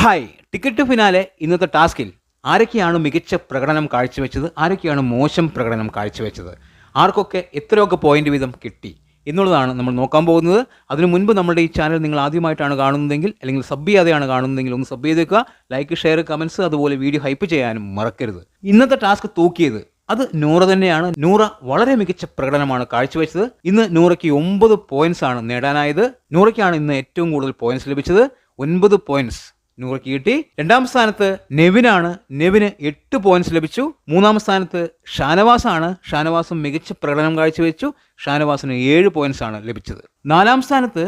Hi, ticket to finale ഇന്നത്തെ ടാസ്കിൽ ആരൊക്കെയാണ് മികച്ച പ്രകടനം കാഴ്ചവെച്ചത്, ആരൊക്കെയാണ് മോശം പ്രകടനം കാഴ്ചവെച്ചത്, ആർക്കൊക്കെ എത്രയൊക്കെ പോയിന്റ് വീതം കിട്ടി എന്നുള്ളതാണ് നമ്മൾ നോക്കാൻ പോകുന്നത്. അതിനു മുൻപ് നമ്മുടെ ഈ ചാനൽ നിങ്ങൾ ആദ്യമായിട്ടാണ് കാണുന്നതെങ്കിൽ അല്ലെങ്കിൽ സബ് ചെയ്യാതെയാണ് കാണുന്നതെങ്കിൽ ഒന്ന് സബ് ചെയ്തേക്കുക. ലൈക്ക്, ഷെയർ, കമൻസ്, അതുപോലെ വീഡിയോ ഹൈപ്പ് ചെയ്യാനും മറക്കരുത്. ഇന്നത്തെ ടാസ്ക് തൂക്കിയത് അത് നൂറ തന്നെയാണ്. നൂറ വളരെ മികച്ച പ്രകടനമാണ് കാഴ്ചവെച്ചത്. ഇന്ന് നൂറയ്ക്ക് 9 പോയിന്റ്സ് ആണ് നേടാനായത്. നൂറയ്ക്കാണ് ഇന്ന് ഏറ്റവും കൂടുതൽ പോയിന്റ്സ് ലഭിച്ചത്. 9 പോയിന്റ്സ് നൂറയ്ക്ക് കിട്ടി. രണ്ടാം സ്ഥാനത്ത് നെവിനാണ്. നെവിന് 8 പോയിന്റ്സ് ലഭിച്ചു. മൂന്നാം സ്ഥാനത്ത് ഷാനവാസ് ആണ്. ഷാനവാസും മികച്ച പ്രകടനം കാഴ്ചവെച്ചു. ഷാനവാസിന് 7 പോയിന്റ്സ് ആണ് ലഭിച്ചത്. നാലാം സ്ഥാനത്ത്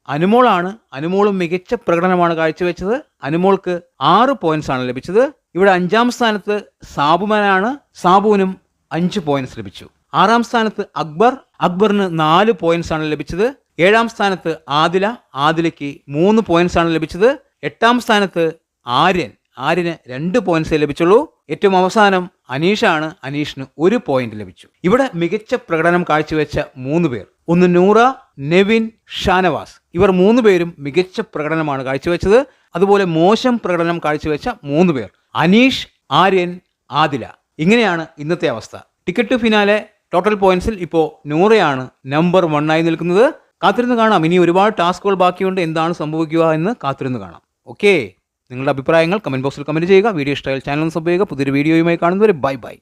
അനുമോളാണ്. അനുമോളും മികച്ച പ്രകടനമാണ് കാഴ്ചവെച്ചത്. അനുമോൾക്ക് 6 പോയിന്റ്സ് ആണ് ലഭിച്ചത്. ഇവിടെ അഞ്ചാം സ്ഥാനത്ത് സാബുമാനാണ്. സാബുവിനും 5 പോയിന്റ്സ് ലഭിച്ചു. ആറാം സ്ഥാനത്ത് അക്ബർ. അക്ബറിന് 4 പോയിന്റ്സ് ആണ് ലഭിച്ചത്. ഏഴാം സ്ഥാനത്ത് ആദില. ആദിലയ്ക്ക് 3 പോയിന്റ്സ് ആണ് ലഭിച്ചത്. എട്ടാം സ്ഥാനത്ത് ആര്യൻ. ആര്യന് 2 പോയിന്റ്സേ ലഭിച്ചുള്ളൂ. ഏറ്റവും അവസാനം അനീഷാണ്. അനീഷിന് 1 പോയിന്റ് ലഭിച്ചു. ഇവിടെ മികച്ച പ്രകടനം കാഴ്ചവെച്ച 3 പേർ, ഒന്ന് നൂറ, നെവിൻ, ഷാനവാസ്. ഇവർ 3 പേരും മികച്ച പ്രകടനമാണ് കാഴ്ചവെച്ചത്. അതുപോലെ മോശം പ്രകടനം കാഴ്ചവെച്ച 3 പേർ അനീഷ്, ആര്യൻ, ആദില. ഇങ്ങനെയാണ് ഇന്നത്തെ അവസ്ഥ. ടിക്കറ്റ് ടു ഫിനാലെ ടോട്ടൽ പോയിന്റ്സിൽ ഇപ്പോൾ നൂറയാണ് നമ്പർ 1 ആയി നിൽക്കുന്നത്. കാത്തിരുന്ന് കാണാം. ഇനി ഒരുപാട് ടാസ്കുകൾ ബാക്കിയുണ്ട്. എന്താണ് സംഭവിക്കുക എന്ന് കാത്തിരുന്ന് കാണാം. ഓക്കെ, നിങ്ങളുടെ അഭിപ്രായങ്ങൾ കമന്റ് ബോക്സിൽ കമന്റ് ചെയ്യുക. വീഡിയോ ഇഷ്ടമായാൽ ചാനൽ സബ് ചെയ്യുക. പുതിയൊരു വീഡിയോയുമായി കാണുന്നവരെ ബൈ ബൈ.